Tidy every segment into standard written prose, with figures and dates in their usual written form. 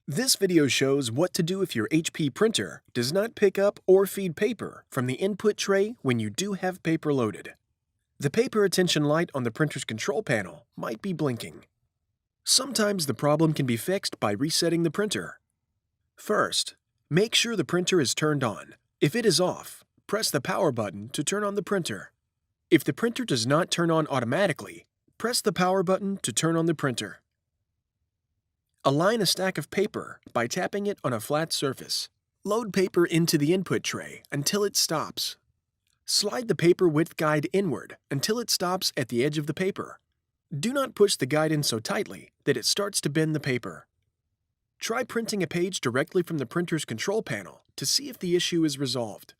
This video shows what to do if your HP printer does not pick up or feed paper from the input tray when you do have paper loaded. The paper attention light on the printer's control panel might be blinking. Sometimes the problem can be fixed by resetting the printer. First, make sure the printer is turned on. If it is off, press the power button to turn on the printer. If the printer does not turn on automatically, press the power button to turn on the printer. Align a stack of paper by tapping it on a flat surface. Load paper into the input tray until it stops. Slide the paper width guide inward until it stops at the edge of the paper. Do not push the guide in so tightly that it starts to bend the paper. Try printing a page directly from the printer's control panel to see if the issue is resolved.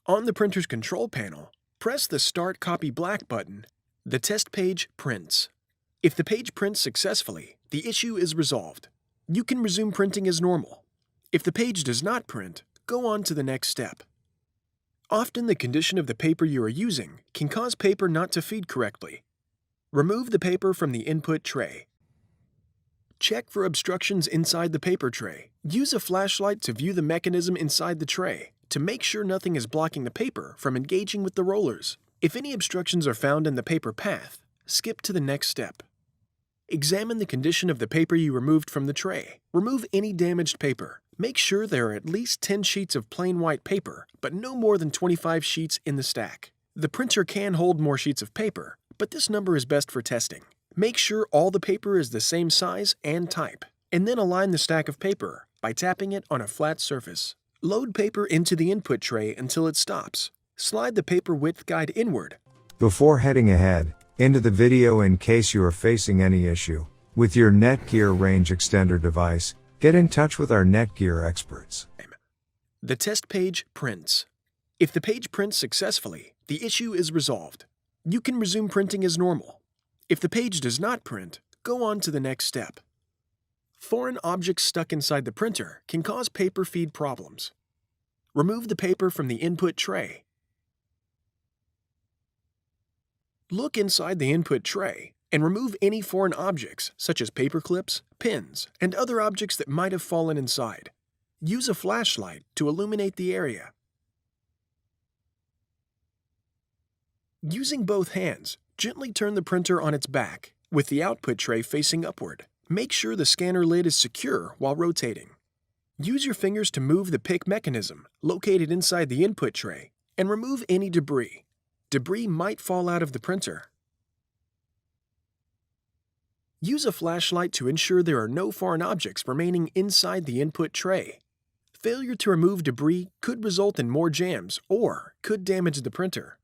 On the printer's control panel, press the Start Copy Black button. The test page prints. If the page prints successfully, the issue is resolved. You can resume printing as normal. If the page does not print, go on to the next step. Often the condition of the paper you are using can cause paper not to feed correctly. Remove the paper from the input tray. Check for obstructions inside the paper tray. Use a flashlight to view the mechanism inside the tray to make sure nothing is blocking the paper from engaging with the rollers. If any obstructions are found in the paper path, skip to the next step. Examine the condition of the paper you removed from the tray. Remove any damaged paper. Make sure there are at least 10 sheets of plain white paper, but no more than 25 sheets in the stack. The printer can hold more sheets of paper, but this number is best for testing. Make sure all the paper is the same size and type, and then align the stack of paper by tapping it on a flat surface. Load paper into the input tray until it stops. Slide the paper width guide inward. Before heading ahead into the video, in case you are facing any issue with your Netgear range extender device, get in touch with our Netgear experts. The test page prints. If the page prints successfully, the issue is resolved. You can resume printing as normal. If the page does not print, go on to the next step. Foreign objects stuck inside the printer can cause paper feed problems. Remove the paper from the input tray. Look inside the input tray and remove any foreign objects such as paper clips, pins, and other objects that might have fallen inside. Use a flashlight to illuminate the area. Using both hands, gently turn the printer on its back with the output tray facing upward. Make sure the scanner lid is secure while rotating. Use your fingers to move the pick mechanism located inside the input tray and remove any debris. Debris might fall out of the printer. Use a flashlight to ensure there are no foreign objects remaining inside the input tray. Failure to remove debris could result in more jams or could damage the printer.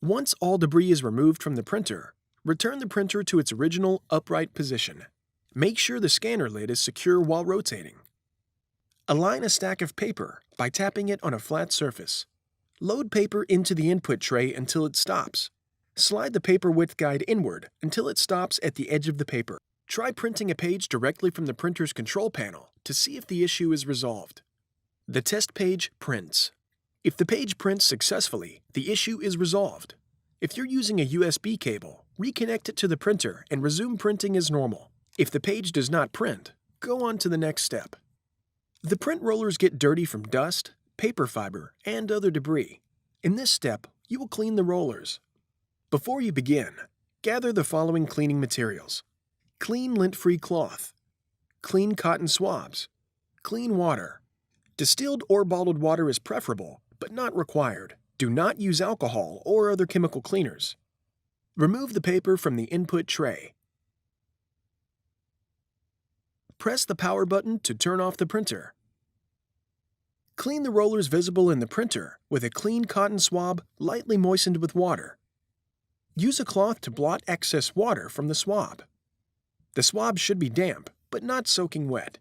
Once all debris is removed from the printer, return the printer to its original upright position. Make sure the scanner lid is secure while rotating. Align a stack of paper by tapping it on a flat surface. Load paper into the input tray until it stops. Slide the paper width guide inward until it stops at the edge of the paper. Try printing a page directly from the printer's control panel to see if the issue is resolved. The test page prints. If the page prints successfully, the issue is resolved. If you're using a USB cable, reconnect it to the printer and resume printing as normal. If the page does not print, go on to the next step. The print rollers get dirty from dust, paper fiber, and other debris. In this step, you will clean the rollers. Before you begin, gather the following cleaning materials: clean lint-free cloth, clean cotton swabs, clean water. Distilled or bottled water is preferable, but not required. Do not use alcohol or other chemical cleaners. Remove the paper from the input tray. Press the power button to turn off the printer. Clean the rollers visible in the printer with a clean cotton swab lightly moistened with water. Use a cloth to blot excess water from the swab. The swab should be damp, but not soaking wet.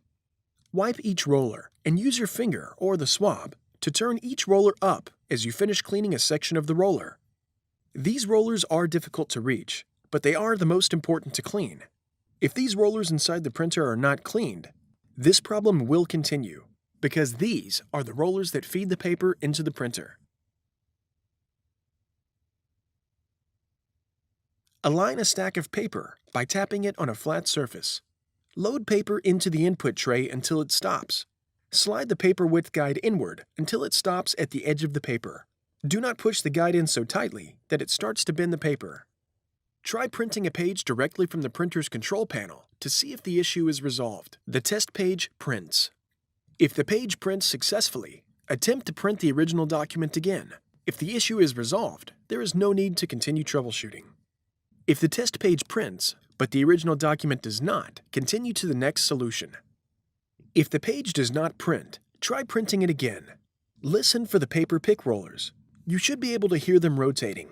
Wipe each roller and use your finger or the swab to turn each roller up as you finish cleaning a section of the roller. These rollers are difficult to reach, but they are the most important to clean. If these rollers inside the printer are not cleaned, this problem will continue, because these are the rollers that feed the paper into the printer. Align a stack of paper by tapping it on a flat surface. Load paper into the input tray until it stops. Slide the paper width guide inward until it stops at the edge of the paper. Do not push the guide in so tightly that it starts to bend the paper. Try printing a page directly from the printer's control panel to see if the issue is resolved. The test page prints. If the page prints successfully, attempt to print the original document again. If the issue is resolved, there is no need to continue troubleshooting. If the test page prints, but the original document does not, continue to the next solution. If the page does not print, try printing it again. Listen for the paper pick rollers. You should be able to hear them rotating.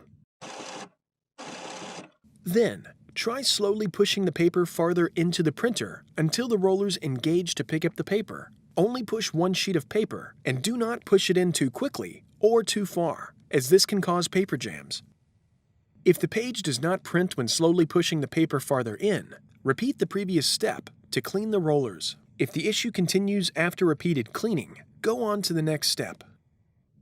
Then, try slowly pushing the paper farther into the printer until the rollers engage to pick up the paper. Only push one sheet of paper and do not push it in too quickly or too far, as this can cause paper jams. If the page does not print when slowly pushing the paper farther in, repeat the previous step to clean the rollers. If the issue continues after repeated cleaning, go on to the next step.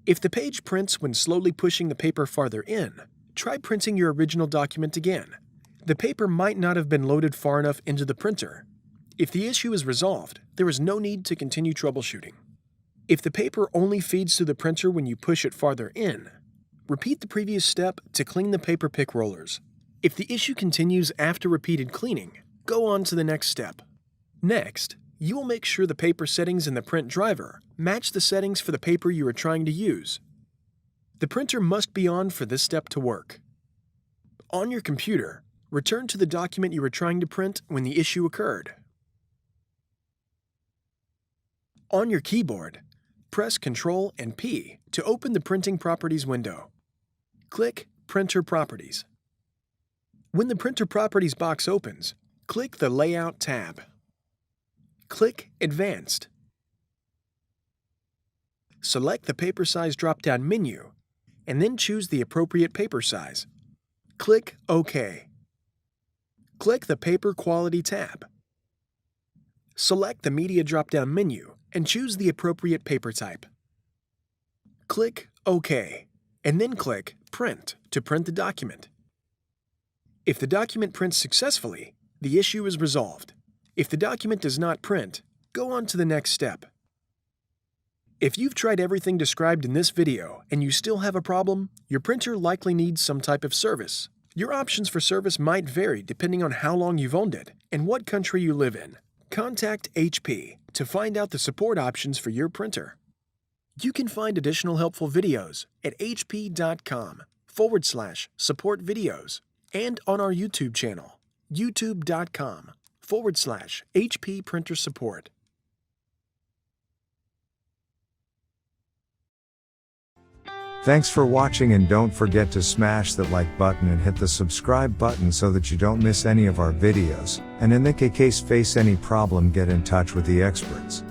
If the page prints when slowly pushing the paper farther in, try printing your original document again. The paper might not have been loaded far enough into the printer. If the issue is resolved, there is no need to continue troubleshooting. If the paper only feeds to the printer when you push it farther in, repeat the previous step to clean the paper pick rollers. If the issue continues after repeated cleaning, go on to the next step. Next, you will make sure the paper settings in the print driver match the settings for the paper you are trying to use. The printer must be on for this step to work. On your computer, return to the document you were trying to print when the issue occurred. On your keyboard, press Ctrl and P to open the Printing Properties window. Click Printer Properties. When the Printer Properties box opens, click the Layout tab. Click Advanced. Select the Paper Size drop-down menu, and then choose the appropriate paper size. Click OK. Click the Paper Quality tab. Select the Media drop-down menu and choose the appropriate paper type. Click OK, and then click Print to print the document. If the document prints successfully, the issue is resolved. If the document does not print, go on to the next step. If you've tried everything described in this video and you still have a problem, your printer likely needs some type of service. Your options for service might vary depending on how long you've owned it and what country you live in. Contact HP to find out the support options for your printer. You can find additional helpful videos at hp.com/support videos and on our YouTube channel, youtube.com/HP printer support. Thanks for watching, and don't forget to smash that like button and hit the subscribe button so that you don't miss any of our videos, and in the case face any problem, get in touch with the experts.